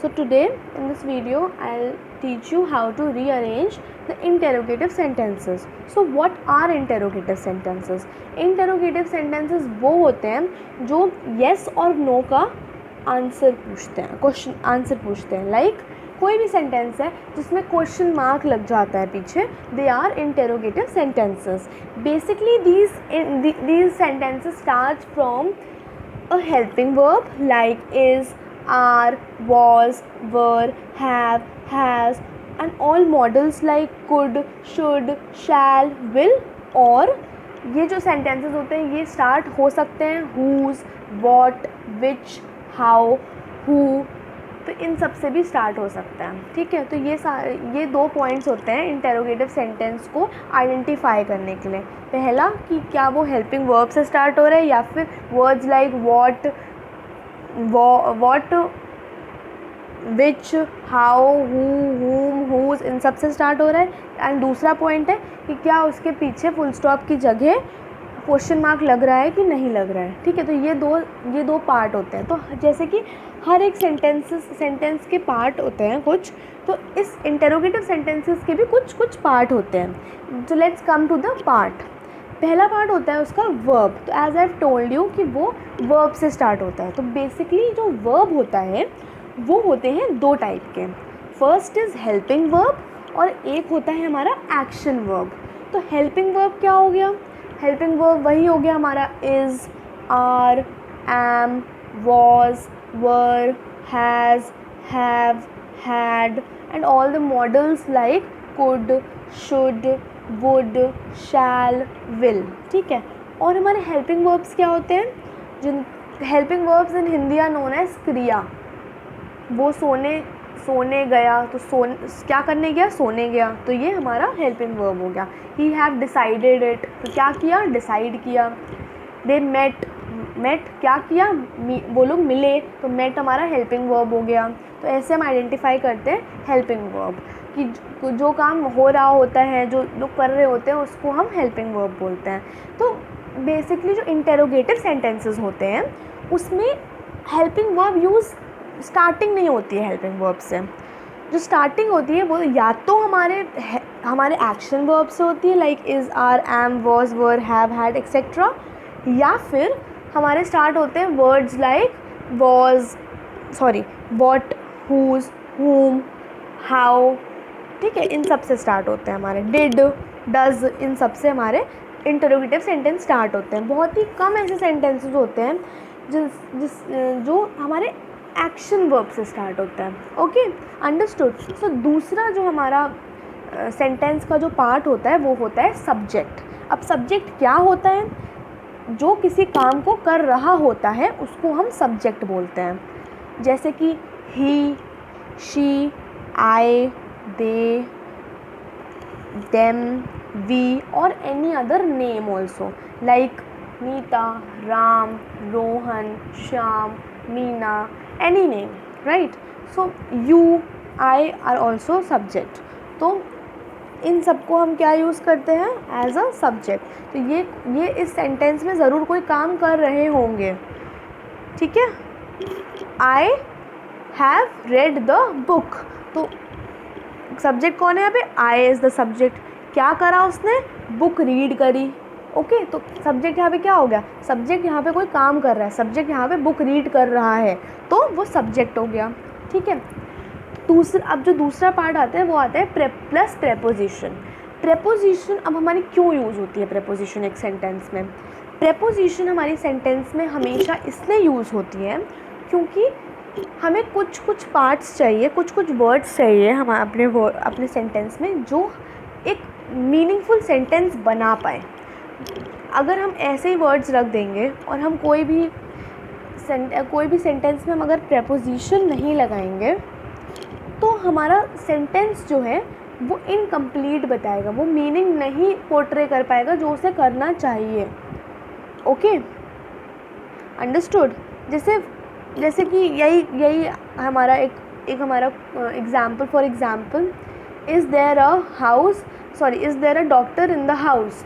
So today in this video I'll teach you how to rearrange the interrogative sentences. So what are interrogative sentences? Interrogative sentences वो होते हैं जो yes और no का answer पूछते हैं, क्वेश्चन आंसर पूछते हैं. लाइक कोई भी सेंटेंस है जिसमें क्वेश्चन मार्क लग जाता है पीछे, they are interrogative sentences. Basically these sentences start from a helping verb like is, are, was, were, have, has, and all models like could, should, shall, will. और ये जो sentences होते हैं ये start हो सकते हैं whose, what, which, how, who, तो इन सब से भी स्टार्ट हो सकता है. ठीक है, तो ये दो पॉइंट्स होते हैं इंटेरोगेटिव सेंटेंस को आइडेंटिफाई करने के लिए. पहला कि क्या वो हेल्पिंग वर्ब से स्टार्ट हो रहा है या फिर words like what, which, how, who, whom, whose, इन सब से स्टार्ट हो रहा है. एंड दूसरा पॉइंट है कि क्या उसके पीछे फुल स्टॉप की जगह क्वेश्चन मार्क लग रहा है कि नहीं लग रहा है. ठीक है, तो ये दो पार्ट होते हैं. तो जैसे कि हर एक सेंटेंस के पार्ट होते हैं कुछ, तो इस इंटेरोगेटिव सेंटेंसेस के भी कुछ पार्ट होते हैं. तो let's come to the part. पहला पार्ट होता है उसका वर्ब. तो as I have told you कि वो वर्ब से स्टार्ट होता है. तो बेसिकली जो वर्ब होता है वो होते हैं दो टाइप के. फर्स्ट इज़ हेल्पिंग वर्ब और एक होता है हमारा एक्शन वर्ब. तो हेल्पिंग वर्ब क्या हो गया? हेल्पिंग वर्ब वही हो गया हमारा is, are, am, was, were, has, have, had and all the modals like could, should, would, shall, will. ठीक है, और हमारे हेल्पिंग वर्ब्स क्या होते हैं? जिन helping verbs in Hindi are known as क्रिया. वो सोने गया, तो क्या करने गया? सोने गया. तो ये हमारा हेल्पिंग वर्ब हो गया. ही हैव डिसाइडेड इट, तो क्या किया? डिसाइड किया. दे मेट क्या किया? वो लोग मिले, तो मेट हमारा हेल्पिंग वर्ब हो गया. तो ऐसे हम आइडेंटिफाई करते हैं हेल्पिंग वर्ब कि जो काम हो रहा होता है, जो लोग कर रहे होते हैं, उसको हम हेल्पिंग वर्ब बोलते हैं. तो बेसिकली जो इंटेरोगेटिव सेंटेंसेस होते हैं उसमें हेल्पिंग वर्ब यूज़ स्टार्टिंग नहीं होती है. हेल्पिंग वर्ब से जो स्टार्टिंग होती है वो या तो हमारे एक्शन वर्ब से होती है like is, are, am, was, were, have, had etcetera, या फिर हमारे स्टार्ट होते हैं words like what, whose, whom, how. ठीक है, इन सब से स्टार्ट होते हैं हमारे. डिड, डज, इन सब से हमारे इंटरोगेटिव सेंटेंस स्टार्ट होते हैं. बहुत ही कम ऐसे सेंटेंसेस होते हैं जो हमारे एक्शन वर्ब से स्टार्ट होता है. Okay, understood. सो दूसरा जो हमारा सेंटेंस का जो पार्ट होता है वो होता है सब्जेक्ट. अब सब्जेक्ट क्या होता है? जो किसी काम को कर रहा होता है उसको हम सब्जेक्ट बोलते हैं. जैसे कि he, she, I, they, them, we और any other name also like Nita, Ram, Rohan, Shyam, Meena, any name, right? So you, I are also subject. तो इन सबको हम क्या यूज़ करते हैं? As a subject. तो ये इस सेंटेंस में ज़रूर कोई काम कर रहे होंगे. ठीक है, I have read the book. तो सब्जेक्ट कौन है यहाँ पे? I is the subject. क्या करा उसने? बुक रीड करी. ओके, तो सब्जेक्ट यहाँ पे क्या हो गया? सब्जेक्ट यहाँ पे कोई काम कर रहा है. सब्जेक्ट यहाँ पे बुक रीड कर रहा है, तो वो सब्जेक्ट हो गया. ठीक है, अब जो दूसरा पार्ट आता है वो आता है प्लस प्रेपोजिशन. प्रेपोजिशन अब हमारी क्यों यूज़ होती है? प्रेपोजिशन एक सेंटेंस में, प्रेपोजिशन हमारी सेंटेंस में हमेशा इसलिए यूज़ होती है क्योंकि हमें कुछ पार्ट्स चाहिए, कुछ वर्ड्स चाहिए हम अपने सेंटेंस में जो एक मीनिंगफुल सेंटेंस बना पाए. अगर हम ऐसे ही वर्ड्स रख देंगे और हम कोई भी सेंटेंस में हम अगर प्रेपोजिशन नहीं लगाएंगे तो हमारा सेंटेंस जो है वो इनकम्प्लीट बताएगा, वो मीनिंग नहीं पोर्ट्रे कर पाएगा जो उसे करना चाहिए. Okay, understood. जैसे कि यही हमारा एक हमारा example. For example, is there a doctor in the house.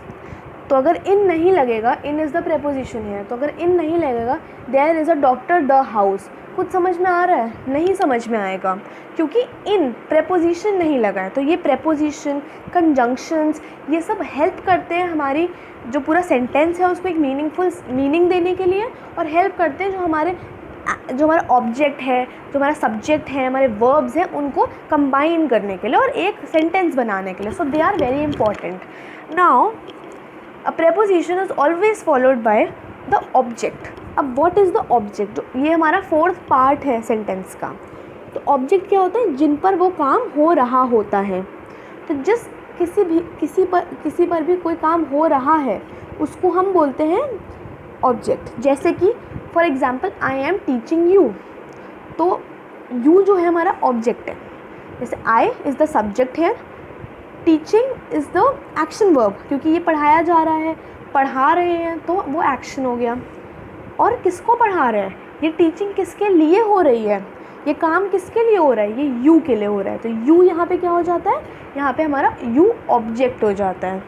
तो अगर इन नहीं लगेगा, इन इज़ द प्रेपोजिशन है, तो अगर इन नहीं लगेगा there is a doctor the house, कुछ समझ में आ रहा है? नहीं समझ में आएगा क्योंकि इन प्रेपोजिशन नहीं लगा है। तो ये प्रेपोजिशन, कंजंक्शंस, ये सब हेल्प करते हैं हमारी जो पूरा सेंटेंस है उसको एक मीनिंगफुल मीनिंग देने के लिए, और हेल्प करते हैं जो हमारा ऑब्जेक्ट है, जो हमारा सब्जेक्ट है, हमारे वर्ब्स हैं, उनको कंबाइन करने के लिए और एक सेंटेंस बनाने के लिए। So they are very important. Now a preposition is always followed by the object. अब व्हाट इज़ द ऑब्जेक्ट? ये हमारा फोर्थ पार्ट है सेंटेंस का। तो ऑब्जेक्ट क्या होता है? जिन पर वो काम हो रहा होता है। तो जिस किसी पर भी कोई काम हो रहा है उसको हम बोलते हैं ऑब्जेक्ट। जैसे कि for example I am teaching you, तो यू जो है हमारा ऑब्जेक्ट है। जैसे आई इज़ द सब्जेक्ट है, teaching is the action verb, क्योंकि ये पढ़ाया जा रहा है, पढ़ा रहे हैं तो वो एक्शन हो गया। और किसको पढ़ा रहे हैं? ये टीचिंग किसके लिए हो रही है? ये काम किसके लिए हो रहा है? ये यू के लिए हो रहा है। तो यू यहाँ पे क्या हो जाता है? यहाँ पे हमारा यू ऑब्जेक्ट हो जाता है।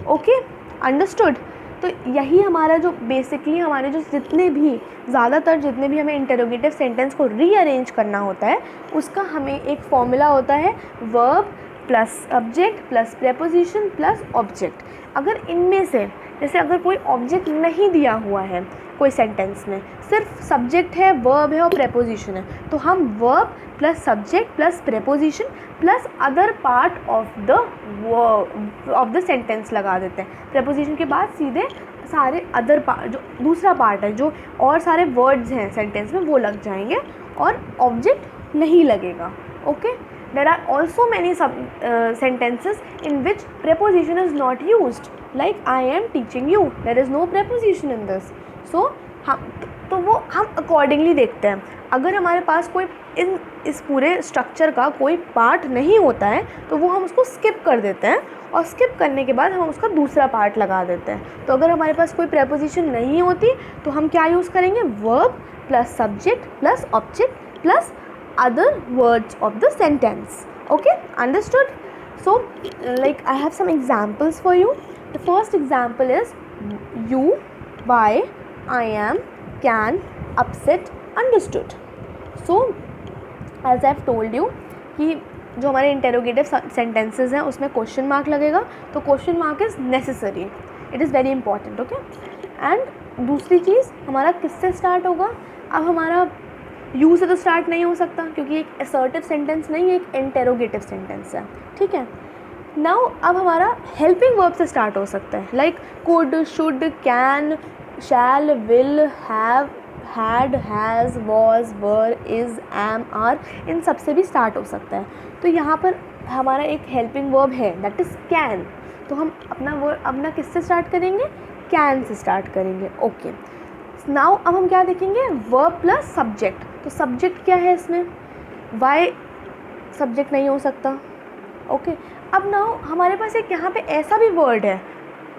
Okay, understood? तो यही हमारा जो बेसिकली हमारे जो ज़्यादातर जितने भी हमें इंटरोगेटिव सेंटेंस को रीअरेंज करना होता है उसका हमें एक फॉर्मूला होता है, verb plus subject plus preposition plus object. अगर इनमें से जैसे अगर कोई ऑब्जेक्ट नहीं दिया हुआ है कोई सेंटेंस में, सिर्फ सब्जेक्ट है, वर्ब है और प्रेपोजिशन है, तो हम verb plus subject plus preposition plus other part of the sentence लगा देते हैं। प्रेपोजिशन के बाद सीधे सारे अदर पार्ट, जो दूसरा पार्ट है, जो और सारे वर्ड्स हैं सेंटेंस में, वो लग जाएंगे और ऑब्जेक्ट नहीं लगेगा। Okay, there are also many sentences in which preposition is not used, like I am teaching you, there is no preposition in this. So वो हम accordingly देखते हैं। अगर हमारे पास कोई इस पूरे स्ट्रक्चर का कोई पार्ट नहीं होता है तो वो हम उसको स्किप कर देते हैं, और स्किप करने के बाद हम उसका दूसरा पार्ट लगा देते हैं। तो अगर हमारे पास कोई प्रेपोजिशन नहीं होती तो हम क्या यूज़ करेंगे? Verb plus subject plus object plus other words of the sentence. Okay, understood? So like I have some examples for you. The first example is you, why, I am, can, upset, understood. So as I have told you कि जो हमारे interrogative sentences हैं उसमें question mark लगेगा, तो question mark is necessary, it is very important. Okay, and दूसरी चीज़ हमारा किससे स्टार्ट होगा? अब हमारा यू से तो स्टार्ट नहीं हो सकता क्योंकि एक असर्टिव सेंटेंस नहीं है, एक इंटेरोगेटिव सेंटेंस है। ठीक है, नाउ अब हमारा हेल्पिंग वर्ब से स्टार्ट हो सकता है, like could, should, can, shall, will, have, had, has, was, were, is, am, are, इन सब से भी स्टार्ट हो सकता है। तो यहाँ पर हमारा एक हेल्पिंग वर्ब है दैट इज़ कैन, तो हम अपना किससे स्टार्ट करेंगे? कैन से स्टार्ट करेंगे। ओके, नाउ अब हम क्या देखेंगे? Verb plus subject. तो सब्जेक्ट क्या है इसमें? वाई सब्जेक्ट नहीं हो सकता। ओके, अब नाउ हमारे पास एक यहाँ पे ऐसा भी वर्ड है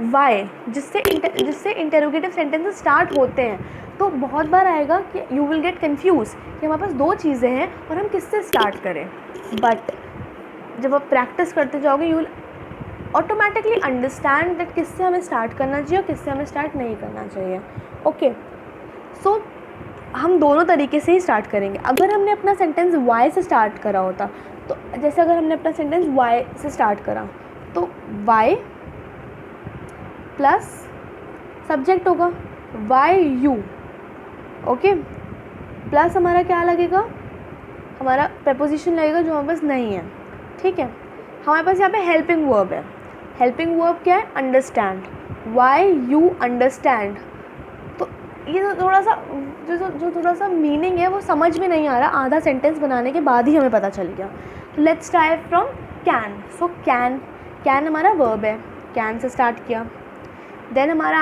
वाई, जिससे इंटेरोगेटिव सेंटेंसेस स्टार्ट होते हैं। तो बहुत बार आएगा कि यू विल गेट कन्फ्यूज कि हमारे पास दो चीज़ें हैं और हम किससे स्टार्ट करें, बट जब आप प्रैक्टिस करते जाओगे you will automatically understand that किससे हमें स्टार्ट करना चाहिए और किससे हमें स्टार्ट नहीं करना चाहिए। ओके, सो हम दोनों तरीके से ही स्टार्ट करेंगे। अगर हमने अपना सेंटेंस वाई से स्टार्ट करा होता, तो जैसे अगर हमने अपना सेंटेंस वाई से स्टार्ट करा तो वाई प्लस सब्जेक्ट होगा वाई यू। ओके, प्लस हमारा क्या लगेगा? हमारा प्रेपोजिशन लगेगा जो हमारे पास नहीं है। ठीक है, हमारे पास यहाँ पे हेल्पिंग वर्ब है। हेल्पिंग वर्ब क्या है? Understand, why you understand. तो ये थोड़ा सा जो थोड़ा सा मीनिंग है वो समझ में नहीं आ रहा, आधा सेंटेंस बनाने के बाद ही हमें पता चल गया। तो let's try from can. So can हमारा वर्ब है, कैन से स्टार्ट किया, देन हमारा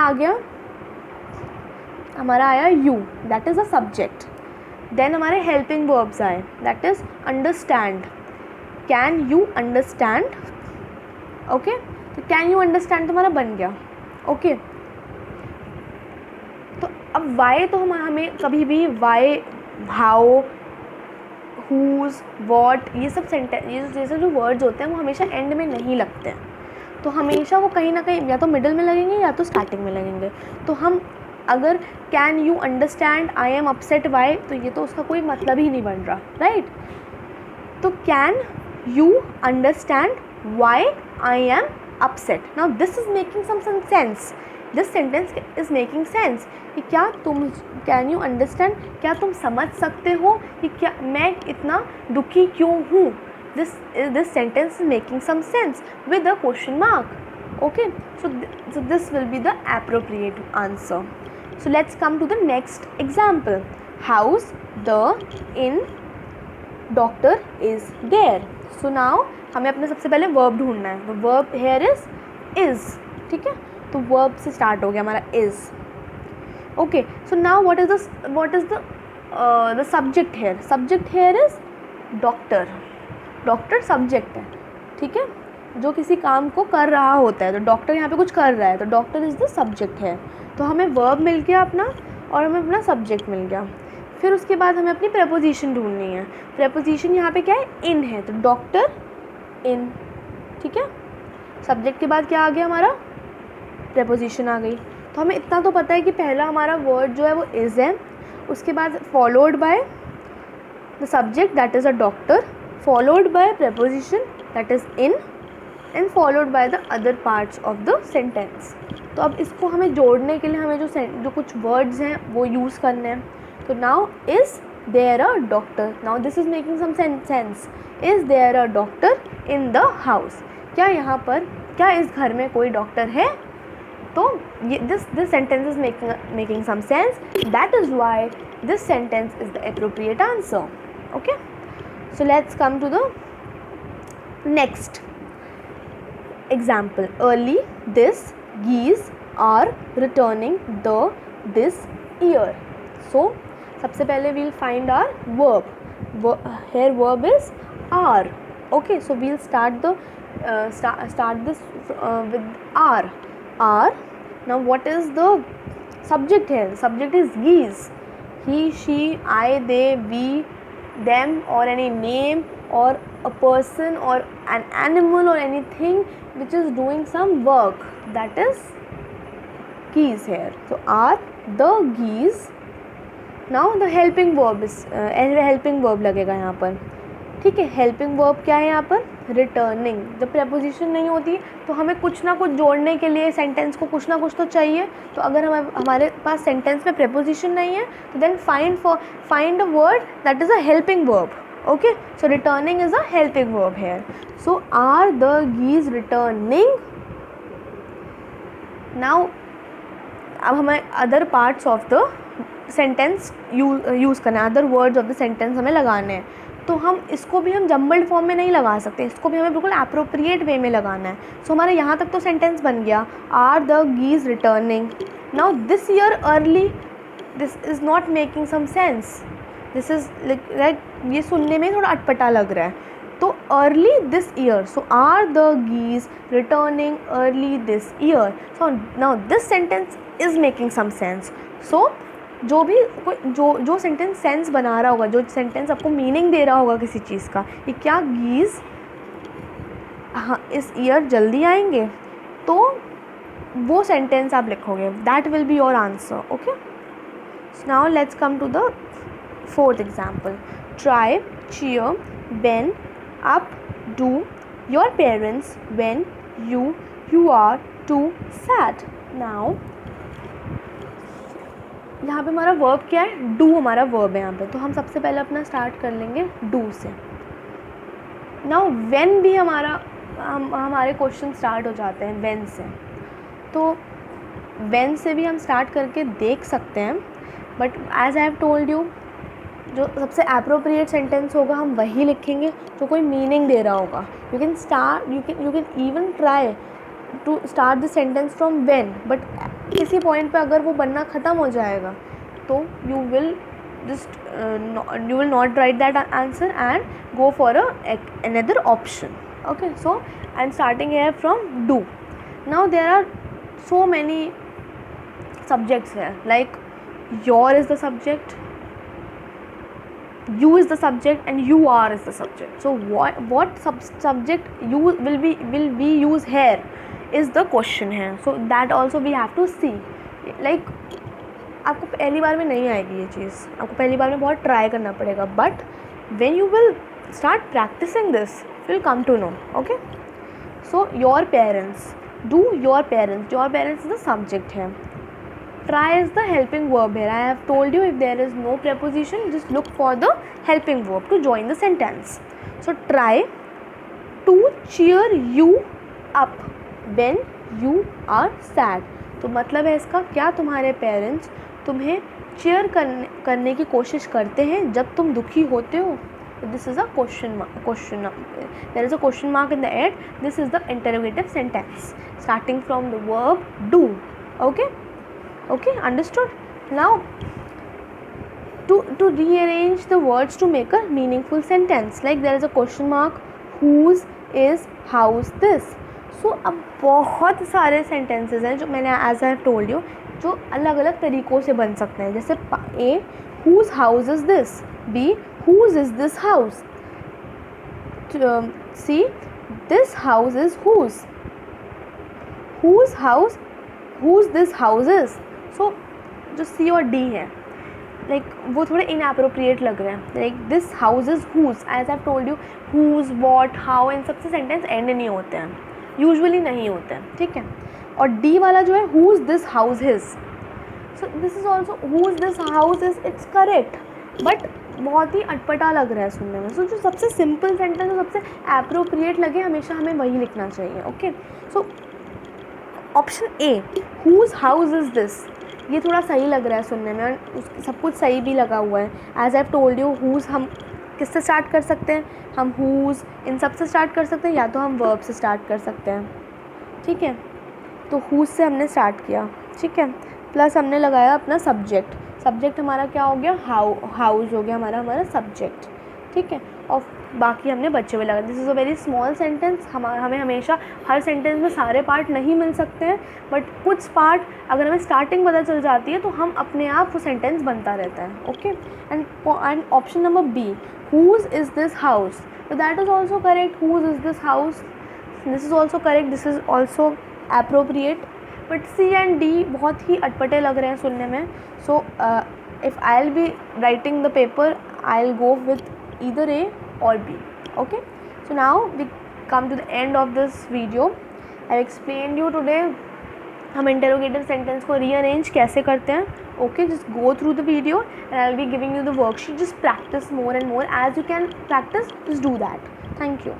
आया you, that is a subject. Then हमारे हेल्पिंग वर्ब्स आए, that is understand, can you understand. Okay, तो कैन यू अंडरस्टैंड तो हमारा बन गया। ओके, तो अब वाई तो हमें कभी भी वाई, हाउ, हुज, वॉट, ये सब सेंटेंस, ये जैसे जो वर्ड्स होते हैं वो हमेशा एंड में नहीं लगते हैं। तो हमेशा वो कहीं ना कहीं या तो मिडिल में लगेंगे या तो स्टार्टिंग में लगेंगे। तो हम अगर can you understand I am upset why, तो ये तो उसका कोई मतलब ही नहीं बन रहा, राइट। तो can you understand why I am upset, now this is making some sense, this sentence is making sense कि क्या तुम, कैन यू अंडरस्टैंड, क्या तुम समझ सकते हो कि क्या मैं इतना दुखी क्यों हूँ। This sentence is making some sense with a question mark. Okay, so this will be the appropriate answer. So let's come to the next example. House, the, in, doctor is there. So now हमें अपने सबसे पहले verb ढूंढना है, तो verb here is, ठीक है, तो verb से start हो गया हमारा is. Okay, so now what is the subject here? Subject here is doctor. Doctor subject है, ठीक है, जो किसी काम को कर रहा होता है, तो डॉक्टर यहाँ पे कुछ कर रहा है, तो डॉक्टर इज़ द सब्जेक्ट है। तो हमें वर्ब मिल गया अपना और हमें अपना सब्जेक्ट मिल गया। फिर उसके बाद हमें अपनी प्रेपोजिशन ढूंढनी है। प्रेपोजिशन यहाँ पे क्या है, इन है, तो डॉक्टर इन, ठीक है। सब्जेक्ट के बाद क्या आ गया हमारा, प्रेपोजिशन आ गई। तो हमें इतना तो पता है कि पहला हमारा वर्ड जो है वो इज़ है, उसके बाद followed by the subject that is a doctor, followed by preposition that is in, and followed by the other parts of the sentence. तो अब इसको हमें जोड़ने के लिए हमें जो कुछ वर्ड्स हैं वो यूज़ करने हैं। तो now is there a doctor, now this is making some sense, is there a doctor in the house, क्या यहाँ पर, क्या इस घर में कोई डॉक्टर है। तो ये this sentence is making some sense, that is why this sentence is the appropriate answer. Okay, so let's come to the next example. Early, this, geese are returning this year. So सबसे पहले we'll find our verb. Here verb is are. Okay, so we'll start this with are. Are. Now what is the subject here? The subject is geese. He, she, I, they, we, them, or any name or a person or an animal or anything which is doing some work, that is geese here. So are the geese. Now the helping verb is helping verb लगेगा यहाँ पर, ठीक है। helping verb क्या है यहाँ पर, returning। जब preposition नहीं होती तो हमें कुछ ना कुछ जोड़ने के लिए सेंटेंस को कुछ ना कुछ तो चाहिए। तो अगर हमारे पास सेंटेंस में preposition नहीं है तो then find a word that is a helping verb. Okay, so returning is a helping verb here. So are the geese returning? Now अब हमें other parts of the sentence use करना है, other words of the sentence हमें लगाने हैं। तो हम इसको भी हम जम्बल्ड फॉर्म में नहीं लगा सकते, इसको भी हमें बिल्कुल एप्रोप्रिएट वे में लगाना है। सो हमारे यहाँ तक तो सेंटेंस बन गया, are the geese returning. Now this year early, this is not making some sense, this is like ये सुनने में थोड़ा अटपटा लग रहा है। तो early this year, so are the geese returning early this year. So now this sentence is making some sense. So जो भी जो सेंटेंस सेंस बना रहा होगा, जो सेंटेंस आपको मीनिंग दे रहा होगा किसी चीज़ का, कि क्या गीज हाँ इस ईयर जल्दी आएंगे, तो वो सेंटेंस आप लिखोगे, that will be your answer. Okay, now let's come to the fourth example. Try, cheer, bend, up, do your parents when you are too sad. Now यहाँ पे हमारा वर्ब क्या है, डू हमारा वर्ब है यहाँ पे। तो हम सबसे पहले अपना स्टार्ट कर लेंगे डू से। नाउ व्हेन भी हमारे क्वेश्चन स्टार्ट हो जाते हैं व्हेन से, तो व्हेन से भी हम स्टार्ट करके देख सकते हैं, but as I have told you, जो सबसे एप्रोप्रिएट सेंटेंस होगा हम वही लिखेंगे जो कोई मीनिंग दे रहा होगा। You can even try to start the sentence from when, but किसी पॉइंट पे अगर वो बनना ख़त्म हो जाएगा तो you will not write that answer and go for another option. Okay, so I'm starting here from do. Now there are so many subjects here, like your is the subject, you is the subject, and you are is the subject. So what subject will we use here? Is the question है. So that also we have to see. Like आपको पहली बार में नहीं आएगी ये चीज़, आपको पहली बार में बहुत ट्राई करना पड़ेगा, but when you will start practising this will come to know. Okay. So your parents, do your parents is the subject है. Try is the helping verb here. I have told you if there is no preposition, just look for the helping verb to join the sentence. So try to cheer you up when you are sad. तो मतलब है इसका क्या, तुम्हारे parents तुम्हें chair करने की कोशिश करते हैं जब तुम दुखी होते हो. This is a question mark. There is a question mark in the end. This is the interrogative sentence starting from the verb do. Okay, understood. Now to rearrange the words to make a meaningful sentence, like there is a question mark, whose, is, how's, this. So अब बहुत सारे sentences हैं जो मैंने as I have told you जो अलग अलग तरीक़ों से बन सकते हैं. जैसे A, whose house is this? B, whose is this house? C, this house is whose? Whose house, whose this house is? सो जो सी और डी है लाइक वो थोड़े इनएप्रोप्रिएट लग रहे हैं. Like this house is whose, as I told you whose, what, how, इन सबसे सेंटेंस एंड नहीं होते हैं, यूजुअली नहीं होते हैं. ठीक है. और डी वाला जो है whose this house is, so this is also whose this house is, it's correct, but बहुत ही अटपटा लग रहा है सुनने में. सो जो सबसे सिंपल सेंटेंस, जो सबसे एप्रोप्रिएट लगे, हमेशा हमें वही लिखना चाहिए. Okay. So option A, whose house is this, ये थोड़ा सही लग रहा है सुनने में, और सब कुछ सही भी लगा हुआ है. As I told you whose हम किससे स्टार्ट कर सकते हैं, हम हुज इन सब से स्टार्ट कर सकते हैं, या तो हम वर्ब से स्टार्ट कर सकते हैं. ठीक है. तो हुज से हमने स्टार्ट किया. ठीक है. प्लस हमने लगाया अपना सब्जेक्ट हमारा क्या हो गया, हाउस हो गया हमारा सब्जेक्ट. ठीक है. और बाकी हमने बच्चे में लगा. This is a very small sentence. हमें हमेशा हर सेंटेंस में सारे पार्ट नहीं मिल सकते हैं, बट कुछ पार्ट अगर हमें स्टार्टिंग पता चल जाती है तो हम अपने आप वो सेंटेंस बनता रहता है. Okay. And option number B, whose is this house, तो that is also correct. Whose is this house, this is also correct, this is also appropriate. But C and D बहुत ही अटपटे लग रहे हैं सुनने में. So if I will be writing the paper, I will go with either A or B. Okay. So now we come to the end of this video. I have explained you today हम interrogative sentence को rearrange कैसे करते हैं. Okay, just go through the video and I will be giving you the worksheet. Just practice more and more. As you can practice, just do that. Thank you.